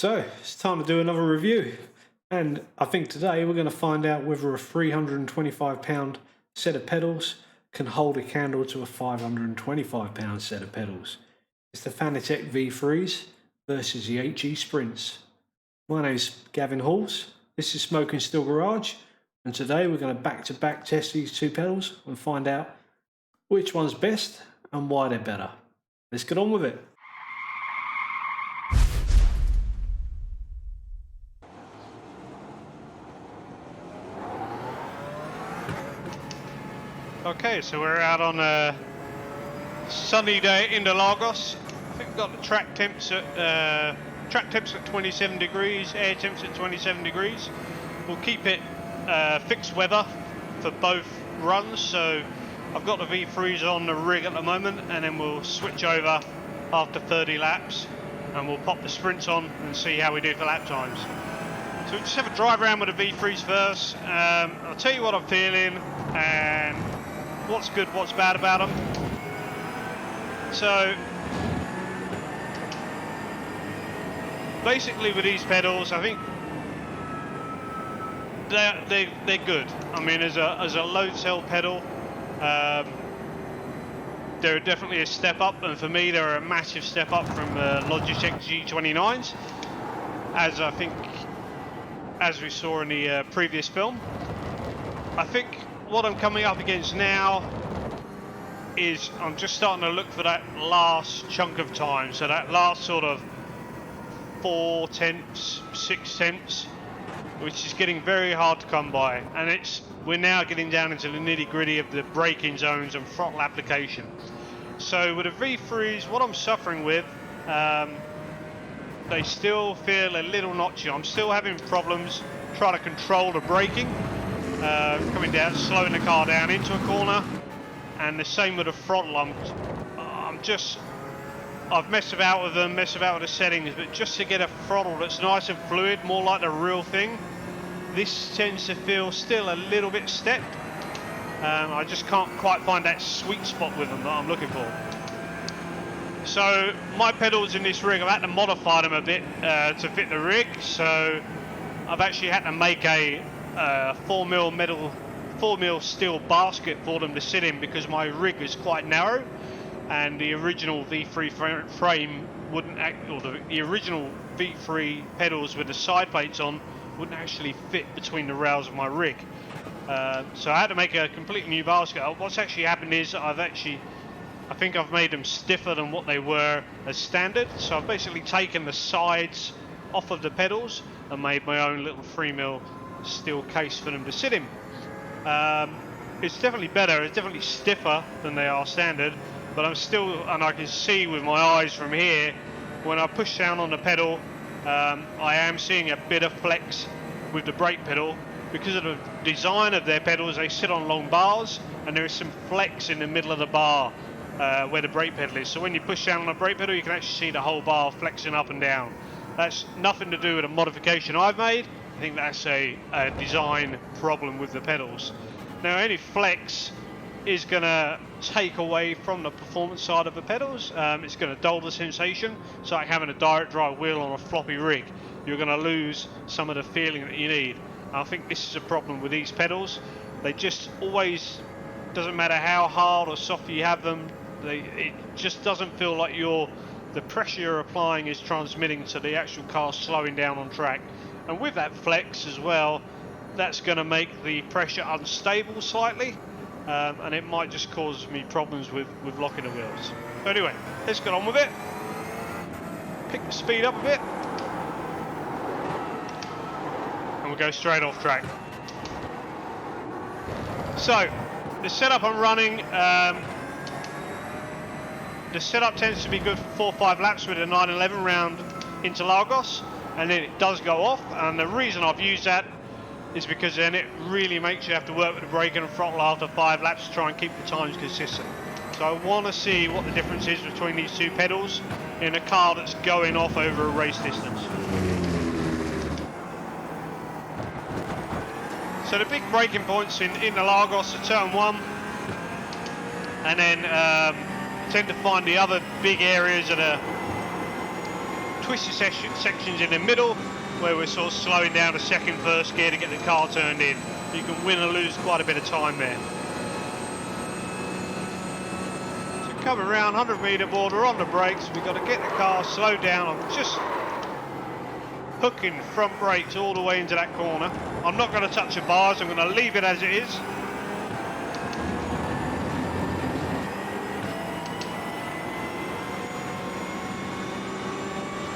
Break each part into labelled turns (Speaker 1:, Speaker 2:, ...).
Speaker 1: So it's time to do another review, and I think today we're going to find out whether a 325 pound set of pedals can hold a candle to a 525 pound set of pedals. It's the Fanatec V3s versus the HE Sprints. My name is Gavin Halls, this is Smoking Still Garage, and today we're going to back-to-back test these two pedals and find out which one's best and why they're better. Let's get on with it.
Speaker 2: Okay, so we're out on a sunny day in Lagos. I think we've got the track temps at 27 degrees, air temps at 27 degrees. We'll keep it fixed weather for both runs. So I've got the V3s on the rig at the moment, and then we'll switch over after 30 laps, and we'll pop the sprints on and see how we do for lap times. So we'll just have a drive around with the V3s first. I'll tell you what I'm feeling and what's good, what's bad about them. So basically with these pedals, I think they're good. I mean, as a load cell pedal, they're definitely a step up, and for me they're a massive step up from Logitech G29s, as we saw in the previous film. I think what I'm coming up against now is I'm just starting to look for that last chunk of time, so that last sort of 4 tenths, 6 tenths, which is getting very hard to come by, and we're now getting down into the nitty-gritty of the braking zones and throttle application. So with the V3s, what I'm suffering with, they still feel a little notchy. I'm still having problems trying to control the braking. Coming down, slowing the car down into a corner, and the same with the throttle. I've messed about with them, messed about with the settings, but just to get a throttle that's nice and fluid, more like the real thing, this tends to feel still a little bit stepped. I just can't quite find that sweet spot with them that I'm looking for. So my pedals in this rig, I've had to modify them a bit to fit the rig. So I've actually had to make a 4mm steel basket for them to sit in, because my rig is quite narrow, and the original V3 frame wouldn't the original V3 pedals with the side plates on wouldn't actually fit between the rails of my rig. So I had to make a completely new basket. What's actually happened is I think I've made them stiffer than what they were as standard. So I've basically taken the sides off of the pedals and made my own little 3mm steel case for them to sit in. It's definitely better, it's definitely stiffer than they are standard, but and I can see with my eyes from here, when I push down on the pedal, I am seeing a bit of flex with the brake pedal. Because of the design of their pedals, they sit on long bars, and there is some flex in the middle of the bar where the brake pedal is. So when you push down on the brake pedal, you can actually see the whole bar flexing up and down. That's nothing to do with a modification I've made. I think that's a design problem with the pedals. Now, any flex is going to take away from the performance side of the pedals. It's going to dull the sensation. It's like having a direct drive wheel on a floppy rig. You're going to lose some of the feeling that you need. I think this is a problem with these pedals. They just always, doesn't matter how hard or soft you have them, it just doesn't feel like the pressure you're applying is transmitting to the actual car slowing down on track. And with that flex as well, that's going to make the pressure unstable slightly, and it might just cause me problems with locking the wheels. So anyway, let's get on with it. Pick the speed up a bit, and we'll go straight off track. So the setup I'm running, the setup tends to be good for 4 or 5 laps with a 911 round into Lagos, and then it does go off. And the reason I've used that is because then it really makes you have to work with the brake and throttle after 5 laps to try and keep the times consistent. So I want to see what the difference is between these two pedals in a car that's going off over a race distance. So the big braking points in the Lagos are turn 1, and then tend to find the other big areas at a twisty sections in the middle where we're sort of slowing down to second, first gear to get the car turned in. You can win or lose quite a bit of time there. So coming around 100 metre border on the brakes, we've got to get the car slowed down. I'm just hooking front brakes all the way into that corner. I'm not going to touch the bars, I'm going to leave it as it is.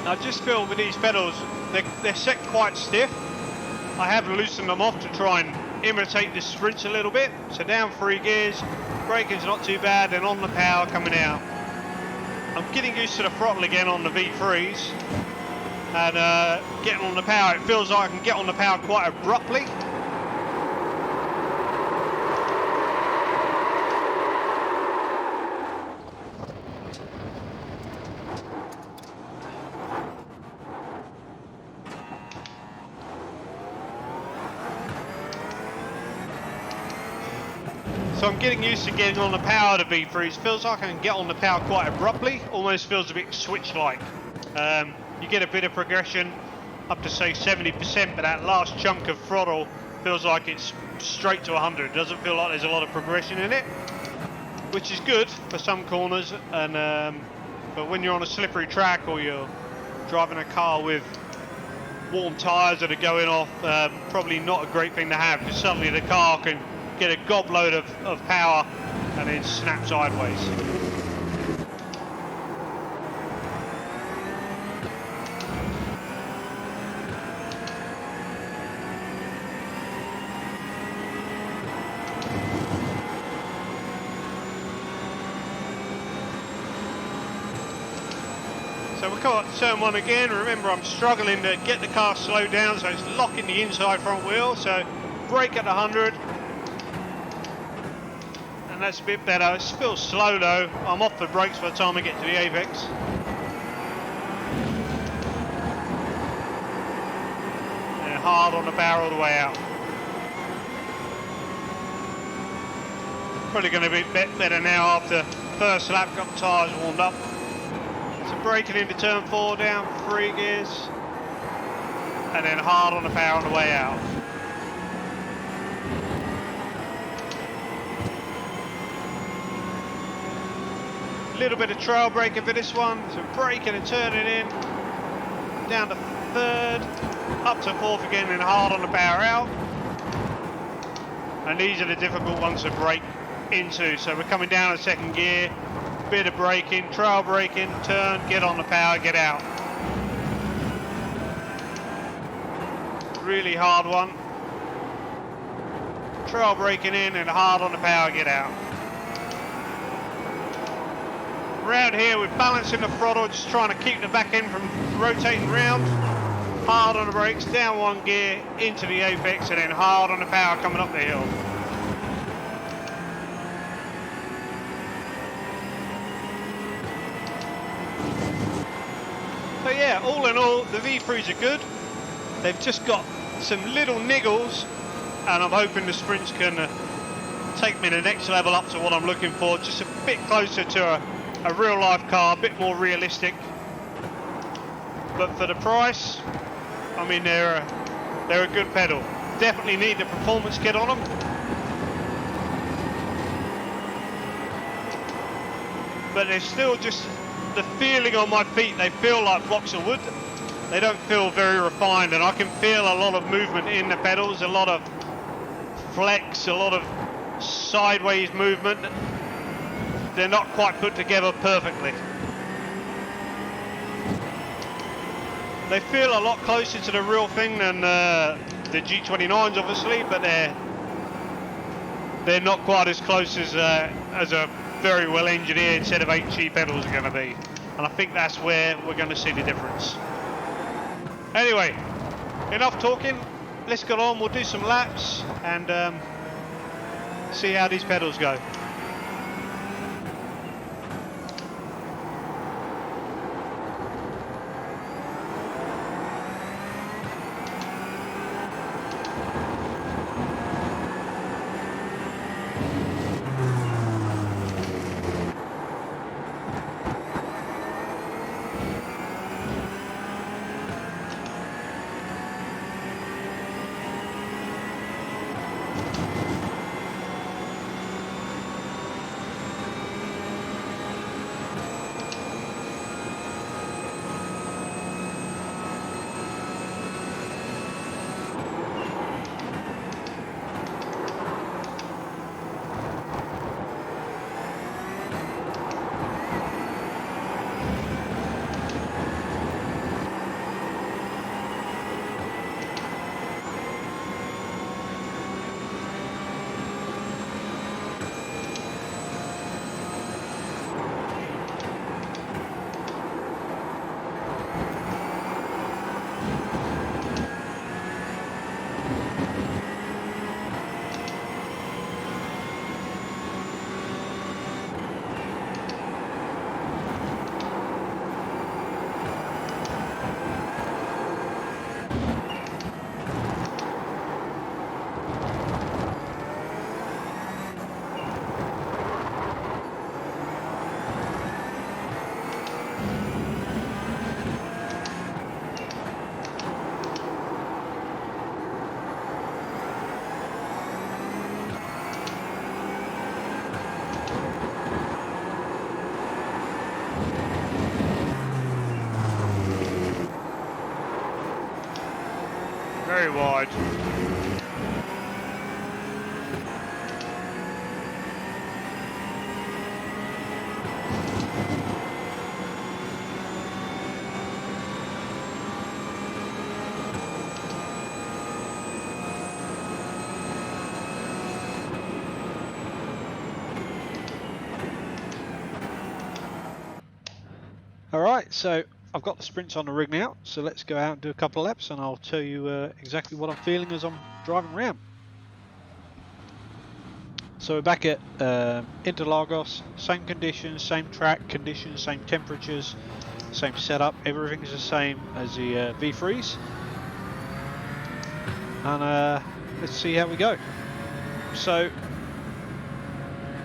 Speaker 2: I just feel with these pedals, they're set quite stiff. I have loosened them off to try and imitate the sprints a little bit. So down 3 gears, braking's not too bad, and on the power coming out. I'm getting used to the throttle again on the V3s, and getting on the power, it feels like I can get on the power quite abruptly. So I'm getting used to getting on the power of the V3s. Feels like I can get on the power quite abruptly. Almost feels a bit switch-like. You get a bit of progression up to say 70%, but that last chunk of throttle feels like it's straight to 100. It doesn't feel like there's a lot of progression in it, which is good for some corners. And but when you're on a slippery track or you're driving a car with warm tyres that are going off, probably not a great thing to have, because suddenly the car can get a gobload of power and then snap sideways. So we've got turn 1 again. Remember, I'm struggling to get the car slowed down, so it's locking the inside front wheel. So brake at 100. And that's a bit better. It feels slow though. I'm off the brakes by the time I get to the apex. And hard on the power all the way out. Probably going to be a bit better now after first lap, got the tyres warmed up. So braking into turn 4, down 3 gears. And then hard on the power on the way out. A little bit of trail braking for this one, so braking and turning in, down to 3rd, up to 4th again, and hard on the power out. And these are the difficult ones to brake into, so we're coming down to 2nd gear, bit of braking, trail braking, turn, get on the power, get out. Really hard one. Trail braking in and hard on the power, get out. Around here we're balancing the throttle, just trying to keep the back end from rotating round. Hard on the brakes, down 1 gear, into the apex, and then hard on the power coming up the hill. So yeah, all in all, the V3s are good. They've just got some little niggles, and I'm hoping the sprints can take me to the next level up to what I'm looking for, just a bit closer to a real life car, a bit more realistic. But for the price, I mean, they're a good pedal. Definitely need the performance kit on them. But they're still just, the feeling on my feet, they feel like blocks of wood. They don't feel very refined, and I can feel a lot of movement in the pedals, a lot of flex, a lot of sideways movement. They're not quite put together perfectly. They feel a lot closer to the real thing than the G29s, obviously, but they're not quite as close as a very well engineered set of HE pedals are going to be. And I think that's where we're going to see the difference. Anyway, enough talking. Let's get on. We'll do some laps and see how these pedals go. Very wide. Alright, so I've got the sprints on the rig now, so let's go out and do a couple of laps and I'll tell you exactly what I'm feeling as I'm driving around. So we're back at Interlagos, same conditions, same track conditions, same temperatures, same setup, everything's the same as the V3s. And let's see how we go. So,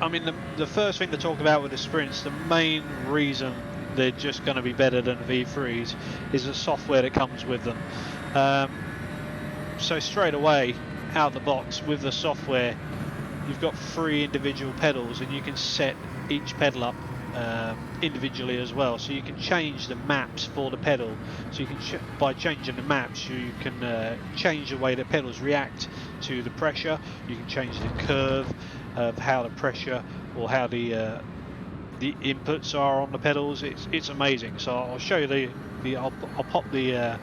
Speaker 2: I mean, the first thing to talk about with the sprints, the main reason they're just going to be better than V3s is the software that comes with them. So straight away out the box with the software, you've got 3 individual pedals and you can set each pedal up individually as well, so you can change the maps for the pedal. So you can by changing the maps you can change the way the pedals react to the pressure. You can change the curve of how the pressure or how the inputs are on the pedals. It's amazing. So I'll show you I'll pop the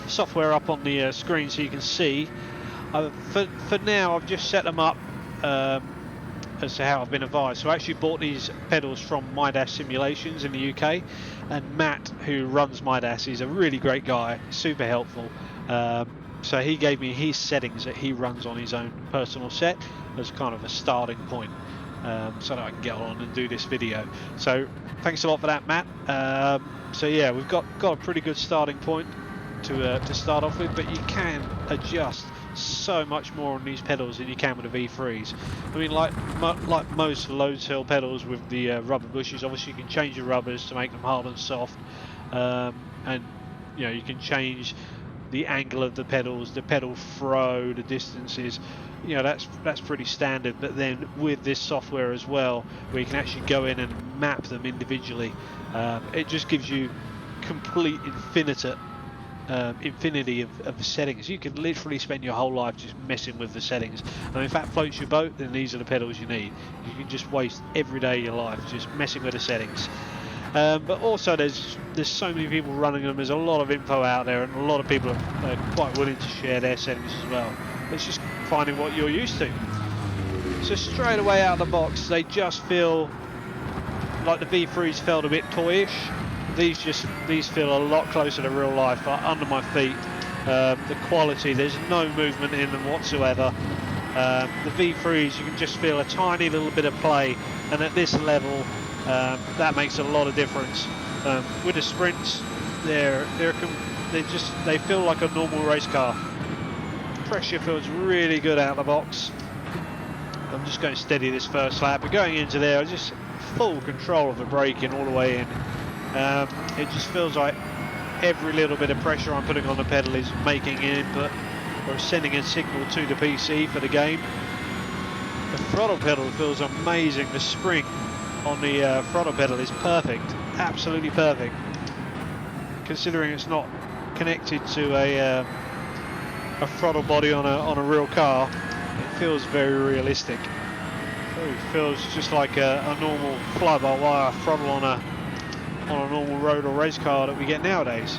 Speaker 2: software up on the screen so you can see. For now I've just set them up as to how I've been advised. So I actually bought these pedals from MyDash Simulations in the UK, and Matt, who runs MyDash, is a really great guy, super helpful. So he gave me his settings that he runs on his own personal set as kind of a starting point, so that I can get on and do this video. So thanks a lot for that, Matt. So yeah, we've got a pretty good starting point to start off with, but you can adjust so much more on these pedals than you can with the V3s. I mean, like most load cell pedals with the rubber bushes, obviously you can change the rubbers to make them hard and soft, and you know, you can change the angle of the pedals, the pedal throw, the distances. You know, that's pretty standard. But then with this software as well, where you can actually go in and map them individually, it just gives you complete infinity of settings. You can literally spend your whole life just messing with the settings, and if that floats your boat, then these are the pedals you need. You can just waste every day of your life just messing with the settings. But also there's so many people running them. There's a lot of info out there, and a lot of people are quite willing to share their settings as well. It's just finding what you're used to. So straight away out of the box, they just feel like the V3s felt a bit toyish. These feel a lot closer to real life, like under my feet. The quality, there's no movement in them whatsoever. The V3s, you can just feel a tiny little bit of play, and at this level, that makes a lot of difference. With the sprints, they feel like a normal race car. Pressure feels really good out of the box. I'm just going to steady this first lap, but going into there, I just full control of the braking all the way in. It just feels like every little bit of pressure I'm putting on the pedal is making an input or sending a signal to the PC for the game. The throttle pedal feels amazing. The spring on the throttle pedal is perfect, absolutely perfect. Considering it's not connected to a throttle body on a real car, it feels very realistic. It feels just like a normal fly-by-wire throttle on a normal road or race car that we get nowadays.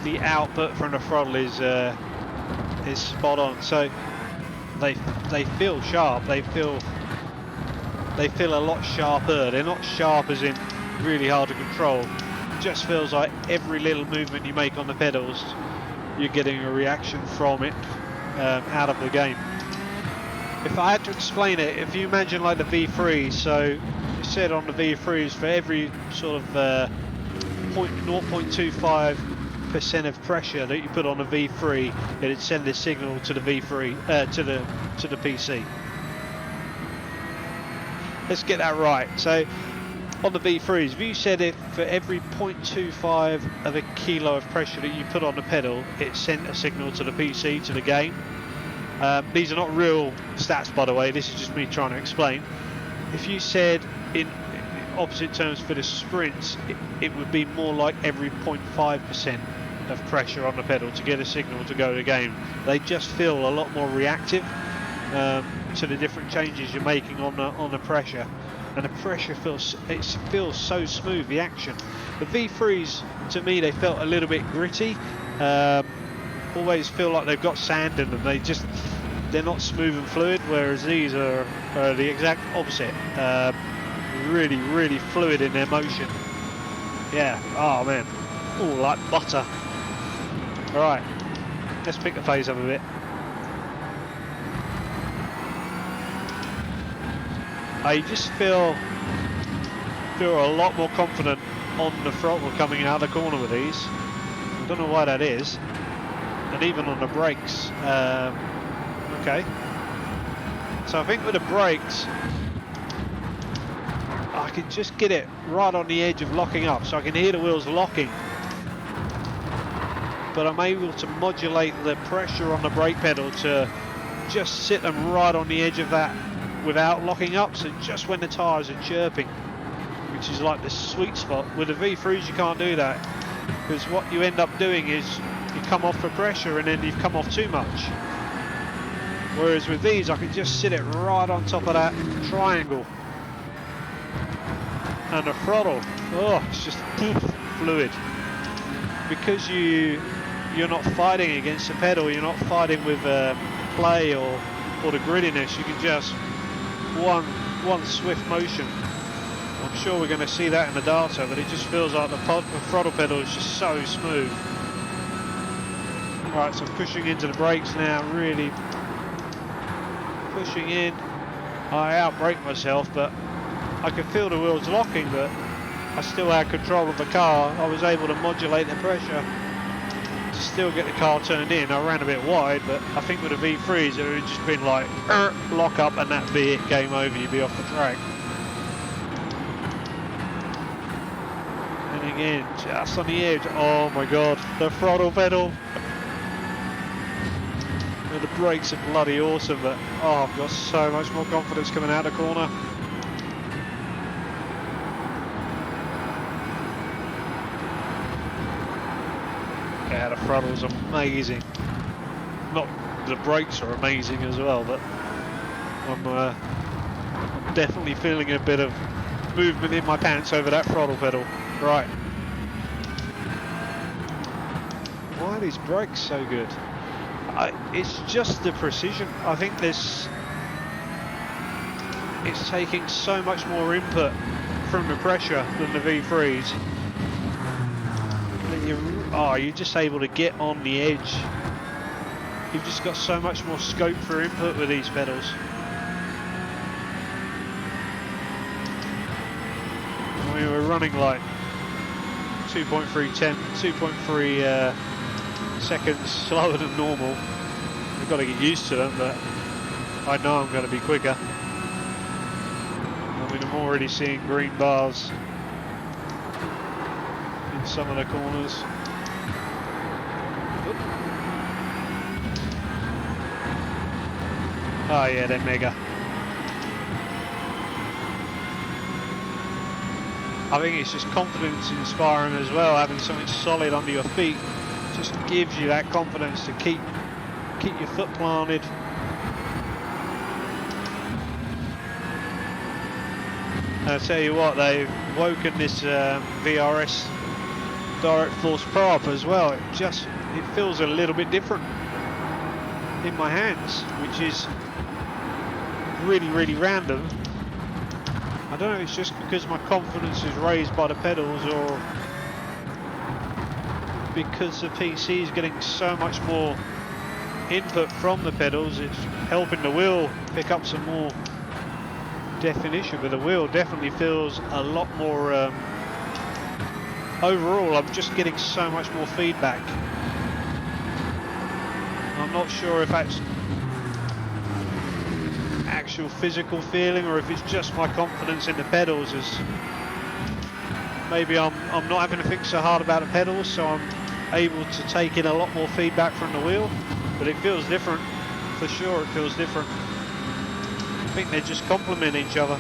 Speaker 2: The output from the throttle is spot on. So they feel sharp. They feel a lot sharper. They're not sharp as in really hard to control. It just feels like every little movement you make on the pedals, you're getting a reaction from it out of the game. If I had to explain it, if you imagine like the V3s, so you said on the V3s, for every sort of 0.25% of pressure that you put on a V3, it'd send a signal to the V3 to the PC. Let's get that right. So on the V3s, if you said it for every 0.25 of a kilo of pressure that you put on the pedal, it sent a signal to the PC, to the game. These are not real stats, by the way, this is just me trying to explain. If you said opposite terms for the sprints, it would be more like every 0.5% of pressure on the pedal to get a signal to go to game. They just feel a lot more reactive to the different changes you're making on the pressure, and the pressure feels so smooth, the action. The V3s, to me, they felt a little bit gritty. Always feel like they've got sand in them. They're not smooth and fluid, whereas these are the exact opposite. Really, really fluid in their motion. Yeah, oh man, oh, like butter. Right, let's pick the pace up a bit. I just feel a lot more confident on the throttle coming out of the corner with these. I don't know why that is. And even on the brakes. Okay. So I think with the brakes, I can just get it right on the edge of locking up, so I can hear the wheels locking. But I'm able to modulate the pressure on the brake pedal to just sit them right on the edge of that without locking up, so just when the tyres are chirping, which is like the sweet spot. With the V3s you can't do that, because what you end up doing is you come off for pressure and then you've come off too much. Whereas with these I can just sit it right on top of that triangle. And the throttle, oh, it's just fluid. Because you're not fighting against the pedal, you're not fighting with play or the grittiness, you can just one swift motion. I'm sure we're going to see that in the data, but it just feels like the throttle pedal is just so smooth. Right, so I'm pushing into the brakes now, really pushing in. I outbrake myself, but I could feel the wheels locking, but I still had control of the car. I was able to modulate the pressure to still get the car turned in. I ran a bit wide, but I think with the V3s it would have just been like lock up and that'd be it, game over, you'd be off the track. And again, just on the edge, oh my god, the throttle pedal. And the brakes are bloody awesome, but oh, I've got so much more confidence coming out of the corner. Yeah, the throttle's amazing. Not the brakes are amazing as well, but I'm definitely feeling a bit of movement in my pants over that throttle pedal. Right. Why are these brakes so good? It's just the precision. I think it's taking so much more input from the pressure than the V3s. You're just able to get on the edge. You've just got so much more scope for input with these pedals. I mean, we're running like 2.3 seconds slower than normal. We've got to get used to them, but I know I'm going to be quicker. I mean, I'm already seeing green bars in some of the corners. Oh yeah, they're mega. I think it's just confidence inspiring as well, having something solid under your feet just gives you that confidence to keep your foot planted. I'll tell you what, they've woken this VRS Direct Force Pro up as well. It feels a little bit different in my hands, which is really, really random. I don't know, it's just because my confidence is raised by the pedals, or because the PC is getting so much more input from the pedals, it's helping the wheel pick up some more definition, but the wheel definitely feels a lot more overall. I'm just getting so much more feedback. I'm not sure if that's actual physical feeling or if it's just my confidence in the pedals. As maybe I'm not having to think so hard about the pedals, so I'm able to take in a lot more feedback from the wheel, but it feels different for sure. It feels different. I think they just complement each other.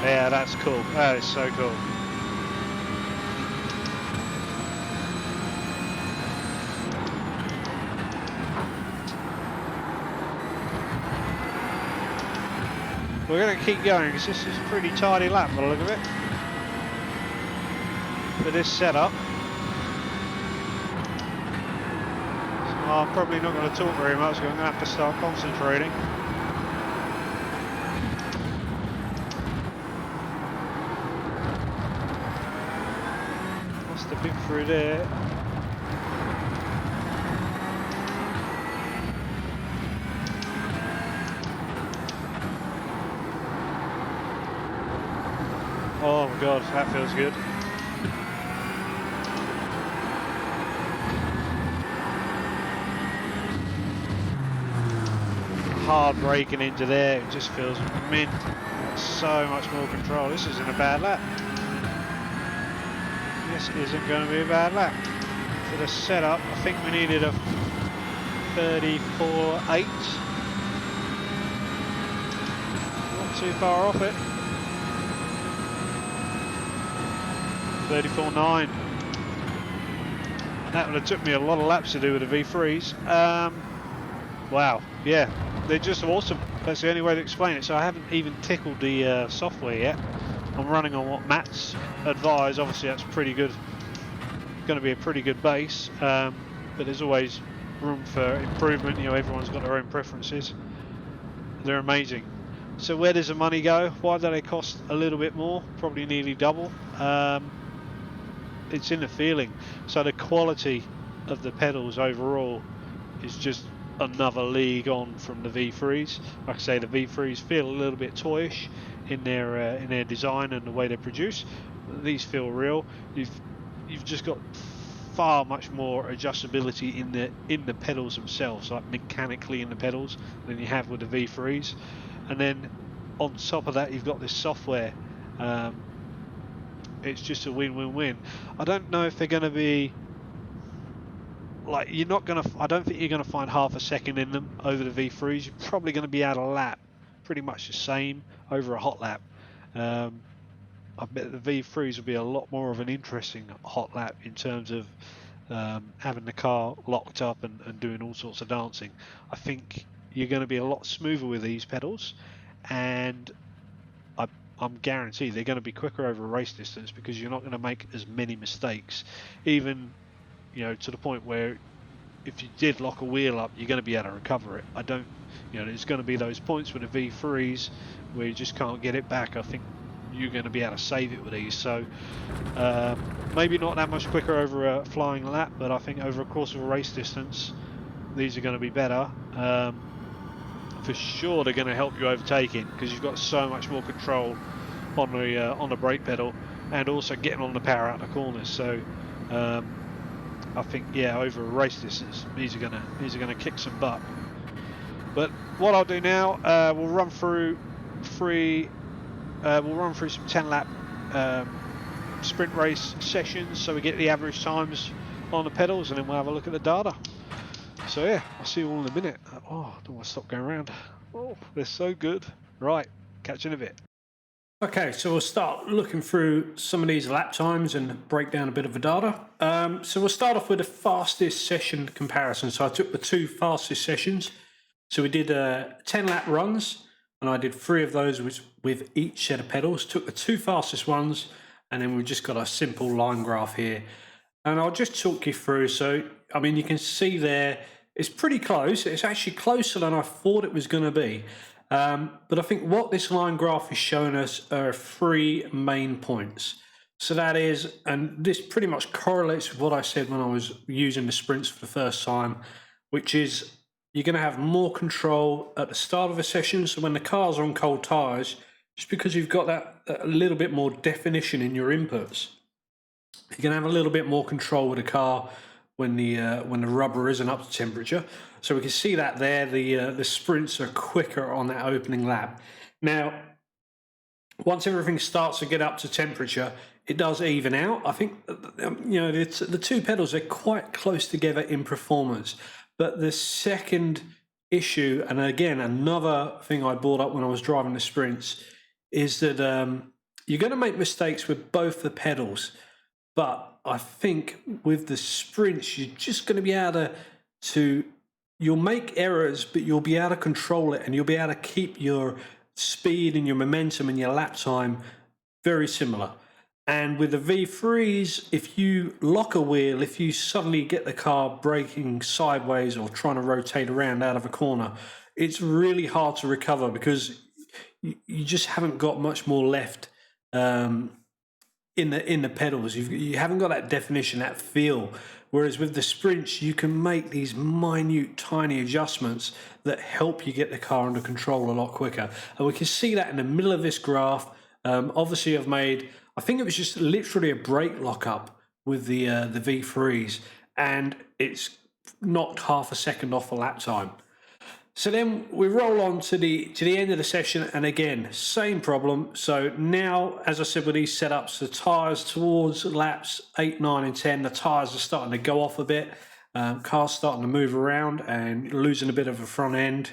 Speaker 2: Yeah, that's cool. That is so cool. We're going to keep going because this is a pretty tidy lap by the look of it for this setup. So I'm probably not going to talk very much, so I'm going to have to start concentrating. That's the bit through there. Oh my god, that feels good. Hard braking into there, it just feels mint. So much more control. This isn't a bad lap. This isn't going to be a bad lap. For the setup, I think we needed a 34.8. Not too far off it. 34.9. That would have took me a lot of laps to do with the V3s. Wow, yeah, they're just awesome. That's the only way to explain it. So I haven't even tickled the software yet. I'm running on what Matt's advised. Obviously, that's pretty good. Going to be a pretty good base, but there's always room for improvement. You know, everyone's got their own preferences. They're amazing. So where does the money go? Why do they cost a little bit more? Probably nearly double. It's in the feeling. So the quality of the pedals overall is just another league on from the V3s. Like I say, the V3s feel a little bit toyish in their design and the way they produce. These feel real. You've just got far much more adjustability in the pedals themselves, like mechanically in the pedals, than you have with the V3s. And then on top of that, you've got this software. It's just a win-win-win. I don't know if they're going to be like, you're not going to, I don't think you're going to find half a second in them over the V3s. You're probably going to be out a lap, pretty much the same over a hot lap. I bet the V3s will be a lot more of an interesting hot lap in terms of having the car locked up and doing all sorts of dancing. I think you're going to be a lot smoother with these pedals, and I'm guaranteed they're going to be quicker over a race distance because you're not going to make as many mistakes, even, you know, to the point where if you did lock a wheel up, you're going to be able to recover it. I don't, you know, there's going to be those points with the V3s where you just can't get it back. I think you're going to be able to save it with these. So maybe not that much quicker over a flying lap, but I think over a course of a race distance, these are going to be better. For sure, they're going to help you overtaking because you've got so much more control on the brake pedal, and also getting on the power out of the corners. So I think, yeah, over a race distance, these are gonna kick some butt. But what I'll do now, we'll run through some 10-lap sprint race sessions, so we get the average times on the pedals, and then we'll have a look at the data. So yeah, I'll see you all in a minute. Oh, I don't want to stop going around. Oh, they're so good. Right, catch you in a bit.
Speaker 1: Okay, so we'll start looking through some of these lap times and break down a bit of the data. So we'll start off with the fastest session comparison. So I took the two fastest sessions. So we did 10 lap runs, and I did 3 of those with each set of pedals. Took the 2 fastest ones, and then we've just got a simple line graph here. And I'll just talk you through. So, I mean, you can see there, it's pretty close. It's actually closer than I thought it was going to be. But I think what this line graph is showing us are 3 main points. So that is, and this pretty much correlates with what I said when I was using the sprints for the first time, which is you're going to have more control at the start of a session. So when the car's on cold tyres, just because you've got that a little bit more definition in your inputs, you can have a little bit more control with the car when the rubber isn't up to temperature. So we can see that there, the sprints are quicker on that opening lap. Now, once everything starts to get up to temperature, it does even out. I think, you know, the 2 pedals are quite close together in performance. But the second issue, and again, another thing I brought up when I was driving the sprints, is that you're going to make mistakes with both the pedals, but I think with the sprints, you're just going to be able to you'll make errors, but you'll be able to control it, and you'll be able to keep your speed and your momentum and your lap time very similar. And with the V3s, if you lock a wheel, if you suddenly get the car braking sideways or trying to rotate around out of a corner, it's really hard to recover because you just haven't got much more left in the pedals. You haven't got that definition, that feel. Whereas with the sprints, you can make these minute, tiny adjustments that help you get the car under control a lot quicker. And we can see that in the middle of this graph. Obviously, I think it was just literally a brake lockup with the V3s, and it's knocked half a second off the lap time. So then we roll on to the end of the session, and again, same problem. So now, as I said, with these setups, the tyres towards laps 8, 9 and 10, the tyres are starting to go off a bit. Car's starting to move around and losing a bit of a front end,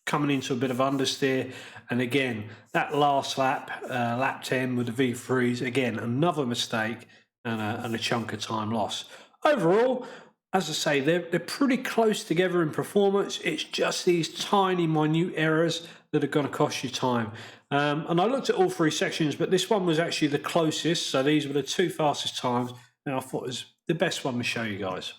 Speaker 1: coming into a bit of understeer. And again, that last lap, lap 10 with the V3s, again, another mistake and a chunk of time lost. Overall, as I say, they're pretty close together in performance. It's just these tiny, minute errors that are going to cost you time. And I looked at all three sections, but this one was actually the closest. So these were the two fastest times, and I thought it was the best one to show you guys.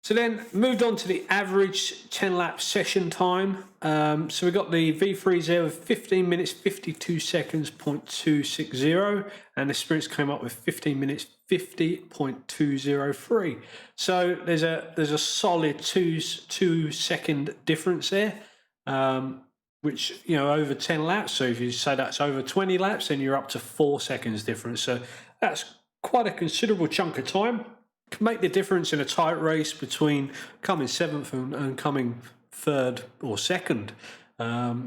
Speaker 1: So then moved on to the average 10-lap session time. So we got the V3s there with 15 minutes 52 seconds 0.260, and the sprints came up with 15 minutes 50.203. So there's a solid two second difference there, which, you know, over 10 laps. So if you say that's over 20 laps, then you're up to 4 seconds difference. So that's quite a considerable chunk of time. Can make the difference in a tight race between coming 7th and coming 3rd or 2nd.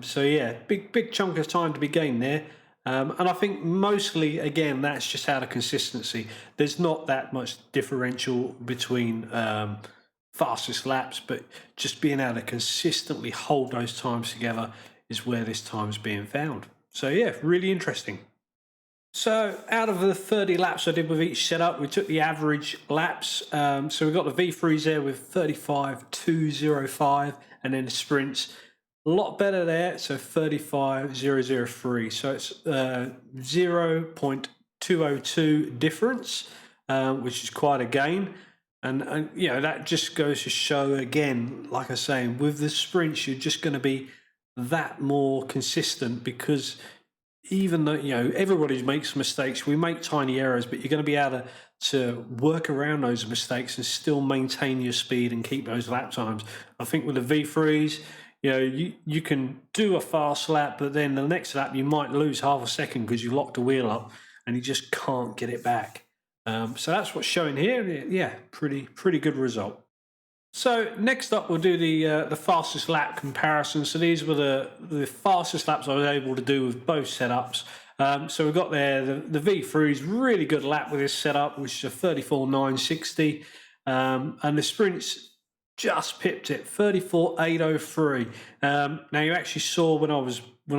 Speaker 1: So yeah, big chunk of time to be gained there. And I think mostly, again, that's just out of consistency. There's not that much differential between fastest laps, but just being able to consistently hold those times together is where this time's being found. So yeah, really interesting. So out of the 30 laps I did with each setup, we took the average laps. So we got the V3s there with 35.205, and then the sprints a lot better there, so 35.003. So it's 0.202 difference, which is quite a gain. And you know, that just goes to show, again, like I was saying, with the sprints, you're just going to be that more consistent, because even though, you know, everybody makes mistakes, we make tiny errors, but you're going to be able to work around those mistakes and still maintain your speed and keep those lap times. I think with the V3s, you know, you can do a fast lap, but then the next lap you might lose half a second because you locked the wheel up and you just can't get it back. So that's what's showing here. Yeah, pretty good result. So next up, we'll do the fastest lap comparison. So these were the fastest laps I was able to do with both setups. So we've got there the V3's really good lap with this setup, which is a 34.960, and the sprints just pipped it, 34.803. Now you actually saw when I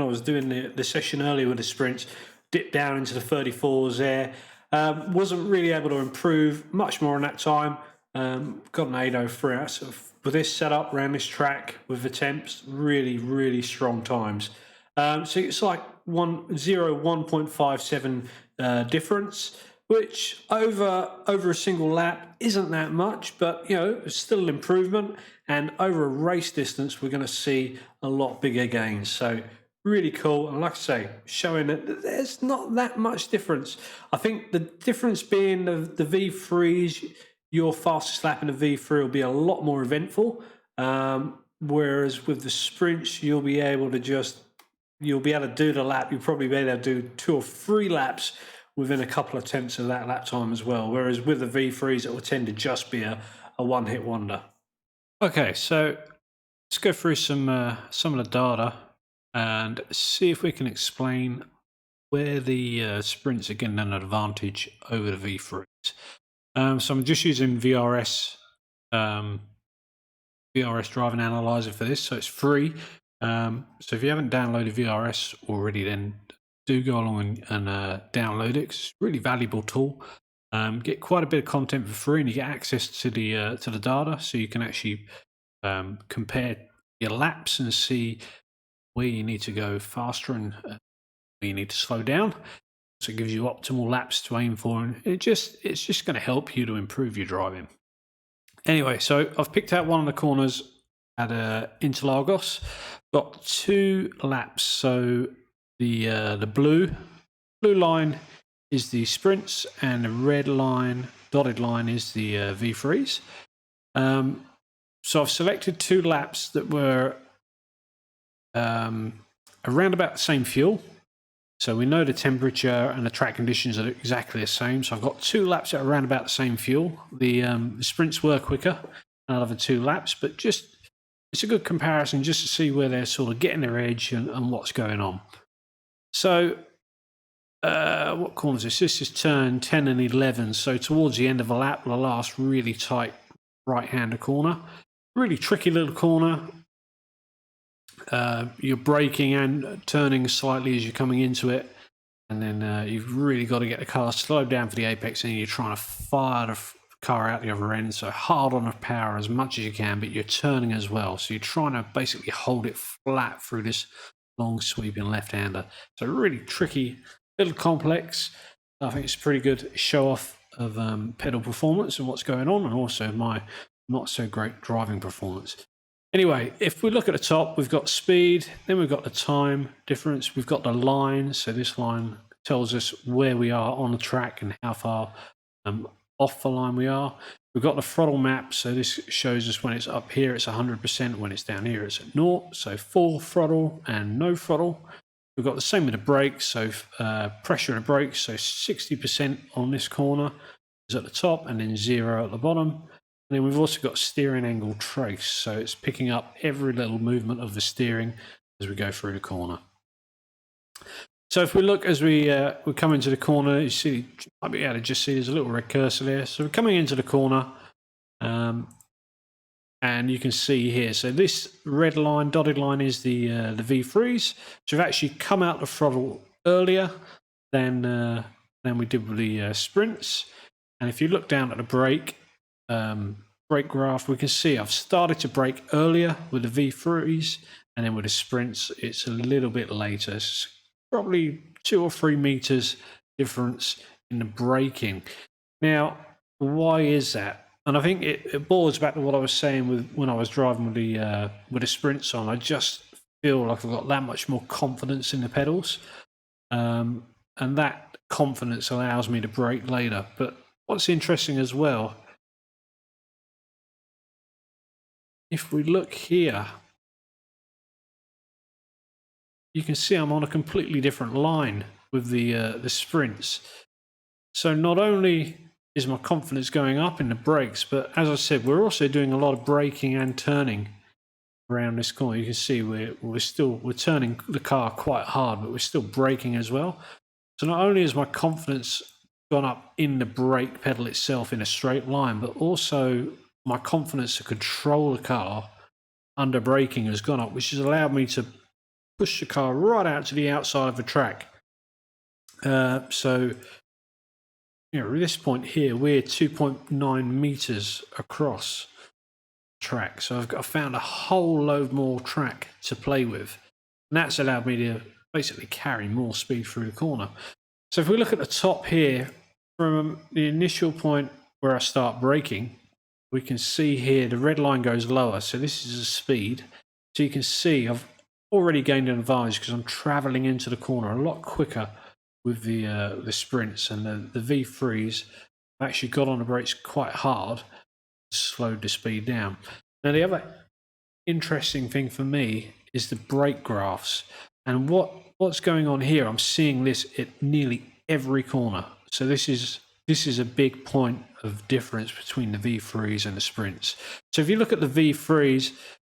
Speaker 1: was doing the session earlier with the sprints, dip down into the 34s there. Wasn't really able to improve much more on that time. Got an 803. So with this setup around this track with the temps, really strong times. So it's like 1.57 difference, which over a single lap isn't that much, but you know, it's still an improvement. And over a race distance, we're going to see a lot bigger gains. So really cool. And like I say, showing that there's not that much difference. I think the difference being the V3s, your fastest lap in the V3 will be a lot more eventful. Whereas with the sprints, you'll be able to do the lap. You'll probably be able to do 2 or 3 laps within a couple of tenths of that lap time as well. Whereas with the V3s, it will tend to just be a one-hit wonder. Okay, so let's go through some of the data and see if we can explain where the sprints are getting an advantage over the V3s. So I'm just using VRS driving analyzer for this, so it's free. So if you haven't downloaded VRS already, then do go along and download it. 'Cause it's a really valuable tool. Get quite a bit of content for free, and you get access to the data, so you can actually compare your laps and see where you need to go faster and where you need to slow down. So it gives you optimal laps to aim for, and it's just going to help you to improve your driving. Anyway, so I've picked out one of the corners at Interlagos. Got 2 laps. So the blue line is the sprints, and the red line, dotted line, is the V3s. So I've selected 2 laps that were around about the same fuel. So we know the temperature and the track conditions are exactly the same. So I've got 2 laps that are around about the same fuel. The sprints were quicker out of the 2 laps, but just it's a good comparison just to see where they're sort of getting their edge and what's going on. So what corners is this? This is turn 10 and 11. So towards the end of the lap, the last really tight right-hander corner. Really tricky little corner. You're braking and turning slightly as you're coming into it, and then you've really got to get the car slowed down for the apex, and you're trying to fire the car out the other end, so hard on the power as much as you can, but you're turning as well, so you're trying to basically hold it flat through this long sweeping left-hander. So really tricky, little complex. I think it's a pretty good show off of pedal performance and what's going on, and also my not so great driving performance. Anyway, if we look at the top, we've got speed, then we've got the time difference, we've got the line. So this line tells us where we are on the track and how far off the line we are. We've got the throttle map, so this shows us when it's up here, it's 100%, when it's down here, it's at 0. So full throttle and no throttle. We've got the same with the brakes, so pressure of the brakes, so 60% on this corner is at the top, and then 0 at the bottom. And then we've also got steering angle trace, so it's picking up every little movement of the steering as we go through the corner. So if we look as we come into the corner, you see, you might be able to just see there's a little red cursor there. So we're coming into the corner, and you can see here. So this red line, dotted line, is the V3s. So we've actually come out the throttle earlier than we did with the sprints. And if you look down at the brake graph, we can see I've started to brake earlier with the V3s, and then with the sprints it's a little bit later. It's probably 2 or 3 meters difference in the braking. Now, why is that? And I think it boils back to what I was saying when I was driving with the sprints on. I just feel like I've got that much more confidence in the pedals, and that confidence allows me to brake later. But what's interesting as well, if we look here, you can see I'm on a completely different line with the sprints. So not only is my confidence going up in the brakes, but as I said, we're also doing a lot of braking and turning around this corner. You can see we're turning the car quite hard, but we're still braking as well. So not only has my confidence gone up in the brake pedal itself in a straight line, but also my confidence to control the car under braking has gone up, which has allowed me to push the car right out to the outside of the track. So, you know, at this point here, we're 2.9 meters across the track. So I found a whole load more track to play with. And that's allowed me to basically carry more speed through the corner. So if we look at the top here, from the initial point where I start braking, we can see here the red line goes lower. So this is the speed. So you can see I've already gained an advantage because I'm traveling into the corner a lot quicker with the sprints, and the V3s have actually got on the brakes quite hard, slowed the speed down. Now the other interesting thing for me is the brake graphs, and what's going on here. I'm seeing this at nearly every corner. So this is a big point of difference between the V3s and the sprints. So if you look at the V3s,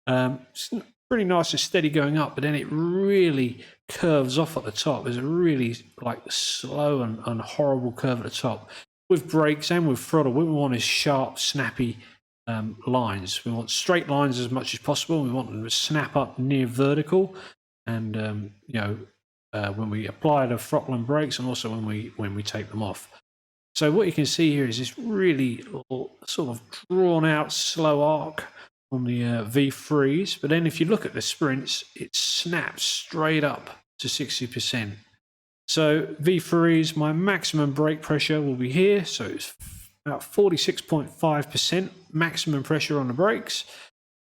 Speaker 1: it's pretty nice and steady going up, but then it really curves off at the top. There's a really slow and horrible curve at the top. With brakes and with throttle, what we want is sharp, snappy lines. We want straight lines as much as possible. We want them to snap up near vertical, and when we apply the throttle and brakes, and also when we take them off. So what you can see here is this really sort of drawn out slow arc on the V3s, but then if you look at the sprints, it snaps straight up to 60%. So V3s, my maximum brake pressure will be here, so it's about 46.5% maximum pressure on the brakes.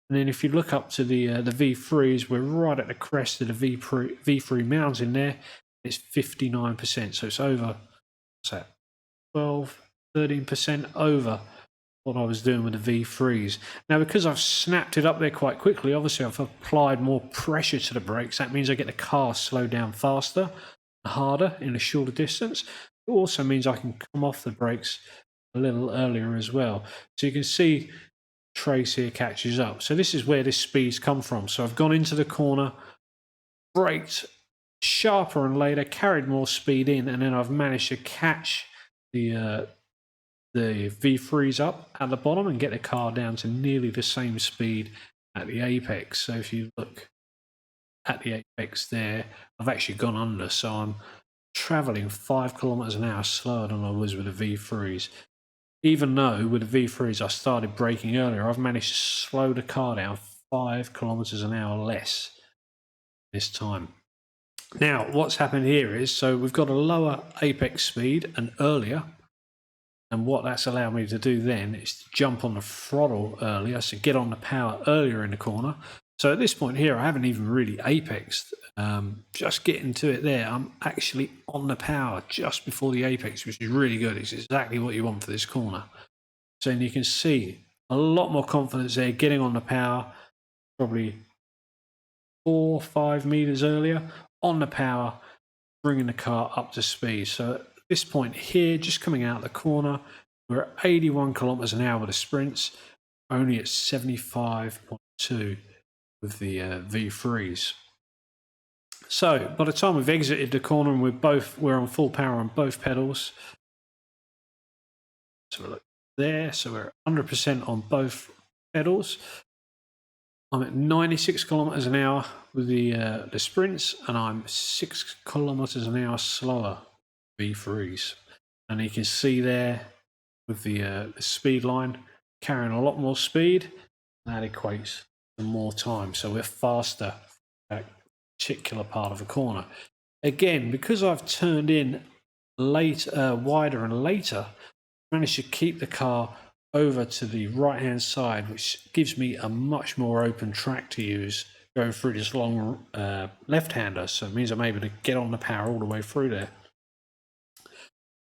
Speaker 1: And then if you look up to the V3s, we're right at the crest of the V3 mountain there. It's 59%, so it's over, what's that, 12, 13% over what I was doing with the V3s. Now, because I've snapped it up there quite quickly, obviously I've applied more pressure to the brakes. That means I get the car slowed down faster, harder in a shorter distance. It also means I can come off the brakes a little earlier as well. So you can see trace here catches up. So this is where this speed's come from. So I've gone into the corner, braked sharper and later, carried more speed in, and then I've managed to catch the V3s up at the bottom and get the car down to nearly the same speed at the apex. So if you look at the apex there, I've actually gone under, so I'm traveling 5 kilometers an hour slower than I was with the V3s. Even though with the V3s I started braking earlier, I've managed to slow the car down 5 kilometers an hour less this time. Now, what's happened here is, so we've got a lower apex speed and earlier, and what that's allowed me to do then is to jump on the throttle earlier, so get on the power earlier in the corner. So at this point here, I haven't even really apexed. Just getting to it there, I'm actually on the power just before the apex, which is really good. It's exactly what you want for this corner. So you can see a lot more confidence there, getting on the power, probably 4 or 5 meters earlier, on the power, bringing the car up to speed. So at this point here, just coming out the corner, we're at 81 kilometers an hour with the sprints, only at 75.2 with the V3s. So by the time we've exited the corner and we're on full power on both pedals. So look there, so we're at 100% on both pedals. I'm at 96 kilometers an hour with the sprints, and I'm 6 kilometers an hour slower V3s. And you can see there with the speed line carrying a lot more speed. That equates to more time, so we're faster at that particular part of the corner. Again, because I've turned in wider and later, I managed to keep the car over to the right hand side, which gives me a much more open track to use going through this long left hander. So it means I'm able to get on the power all the way through there.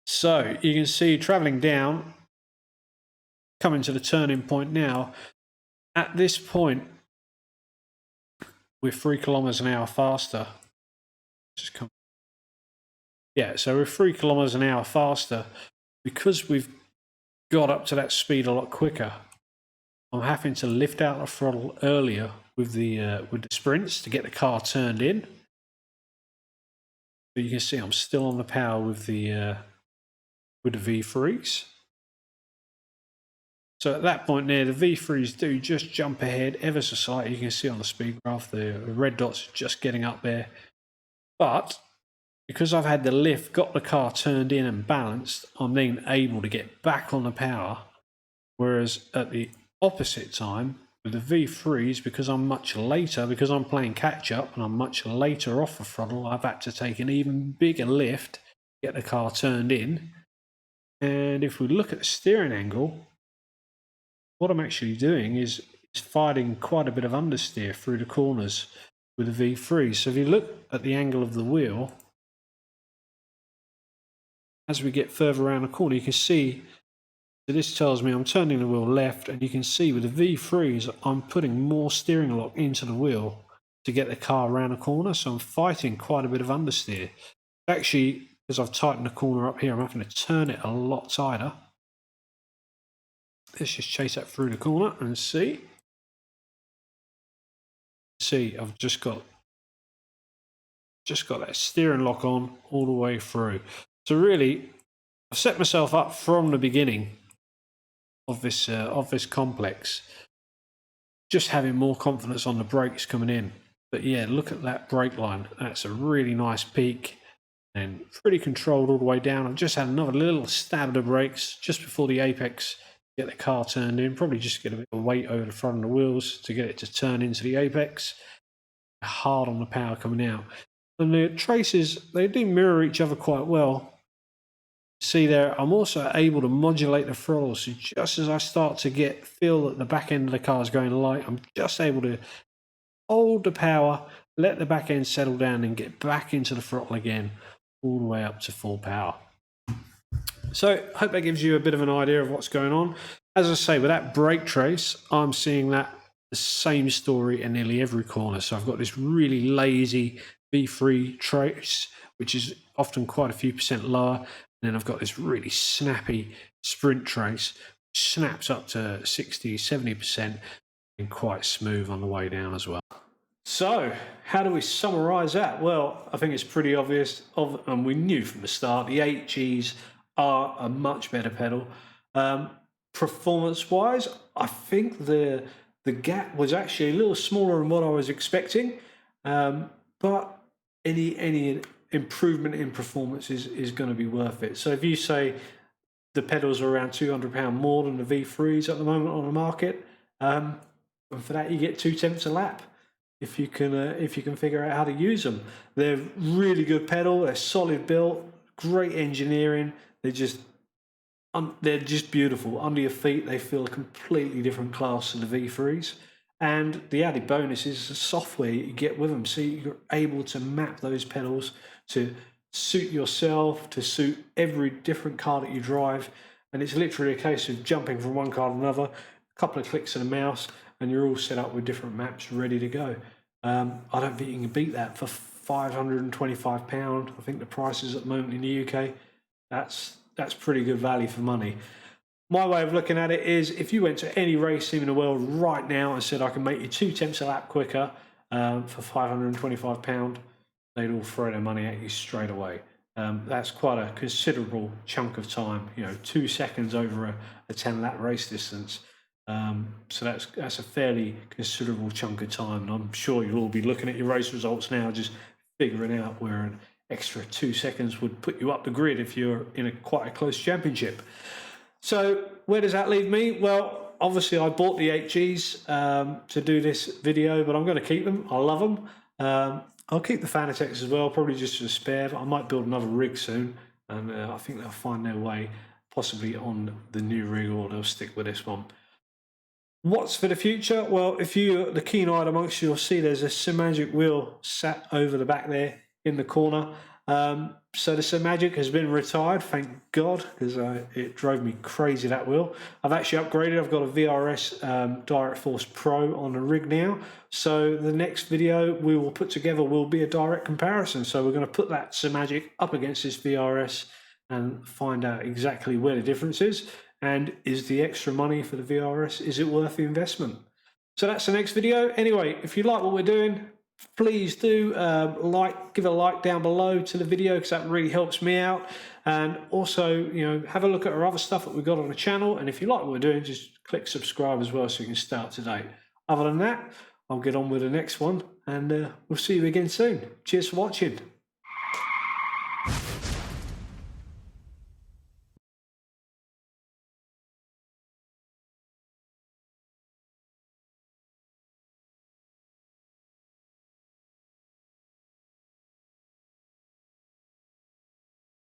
Speaker 1: So you can see traveling down, coming to the turning point now. At this point, we're 3 kilometers an hour faster. Just come. Yeah, so we're 3 kilometers an hour faster because we've got up to that speed a lot quicker. I'm having to lift out the throttle earlier with the sprints to get the car turned in. But you can see I'm still on the power with the V3s. So at that point there, the V3s do just jump ahead ever so slightly. You can see on the speed graph the red dots just getting up there. But because I've had the lift, got the car turned in and balanced, I'm then able to get back on the power. Whereas at the opposite time, with the V3s, because I'm much later, because I'm playing catch up and I'm much later off the throttle, I've had to take an even bigger lift to get the car turned in. And if we look at the steering angle, what I'm actually doing is fighting quite a bit of understeer through the corners with the V3. So if you look at the angle of the wheel, as we get further around the corner, you can see that this tells me I'm turning the wheel left, and you can see with the V3s, I'm putting more steering lock into the wheel to get the car around the corner. So I'm fighting quite a bit of understeer. Actually, because I've tightened the corner up here, I'm having to turn it a lot tighter. Let's just chase that through the corner and see. See, I've just got that steering lock on all the way through. So really, I've set myself up from the beginning of this complex, just having more confidence on the brakes coming in. But yeah, look at that brake line. That's a really nice peak and pretty controlled all the way down. I've just had another little stab of the brakes just before the apex, get the car turned in. Probably just get a bit of weight over the front of the wheels to get it to turn into the apex. Hard on the power coming out. And the traces, they do mirror each other quite well. See there, I'm also able to modulate the throttle. So just as I start to feel that the back end of the car is going light, I'm just able to hold the power, let the back end settle down and get back into the throttle again, all the way up to full power. So I hope that gives you a bit of an idea of what's going on. As I say, with that brake trace, I'm seeing that the same story in nearly every corner. So I've got this really lazy V3 trace, which is often quite a few percent lower. And then I've got this really snappy sprint trace, which snaps up to 60, 70% and quite smooth on the way down as well. So how do we summarize that? Well, I think it's pretty obvious, and we knew from the start, the 8Gs are a much better pedal. Performance-wise, I think the gap was actually a little smaller than what I was expecting, but any improvement in performance is going to be worth it. So if you say the pedals are around £200 more than the V3s at the moment on the market, and for that you get 0.2 a lap if you can figure out how to use them. They're really good pedal. They're solid built, great engineering. They're just beautiful. Under your feet, they feel a completely different class to the V3s. And the added bonus is the software you get with them. So you're able to map those pedals to suit yourself, to suit every different car that you drive. And it's literally a case of jumping from one car to another, a couple of clicks of the mouse, and you're all set up with different maps ready to go. I don't think you can beat that for £525. I think the prices at the moment in the UK, that's pretty good value for money. My way of looking at it is, if you went to any race team in the world right now and said I can make you 0.2 a lap quicker for £525, they'd all throw their money at you straight away. That's quite a considerable chunk of time. 2 seconds over a 10-lap race distance. So that's a fairly considerable chunk of time, and I'm sure you'll all be looking at your race results now, just figuring out where an extra 2 seconds would put you up the grid if you're in quite a close championship. So where does that leave me? Well, obviously I bought the 8Gs to do this video, but I'm going to keep them. I love them. I'll keep the Fanatec's as well, probably just a spare, but I might build another rig soon, and I think they'll find their way possibly on the new rig, or they'll stick with this one. What's for the future? Well, if you're the keen-eyed amongst you, you'll see there's a Simagic wheel sat over the back there in the corner. So the Simagic has been retired, thank God, because it drove me crazy, that wheel. I've actually upgraded. I've got a VRS Direct Force Pro on the rig now. So the next video we will put together will be a direct comparison. So we're going to put that Simagic up against this VRS and find out exactly where the difference is. And is the extra money for the VRS, is it worth the investment? So that's the next video. Anyway, if you like what we're doing, please do give a like down below to the video, because that really helps me out. And also, have a look at our other stuff that we've got on the channel. And if you like what we're doing, just click subscribe as well so you can stay up to date. Other than that, I'll get on with the next one, and we'll see you again soon. Cheers for watching.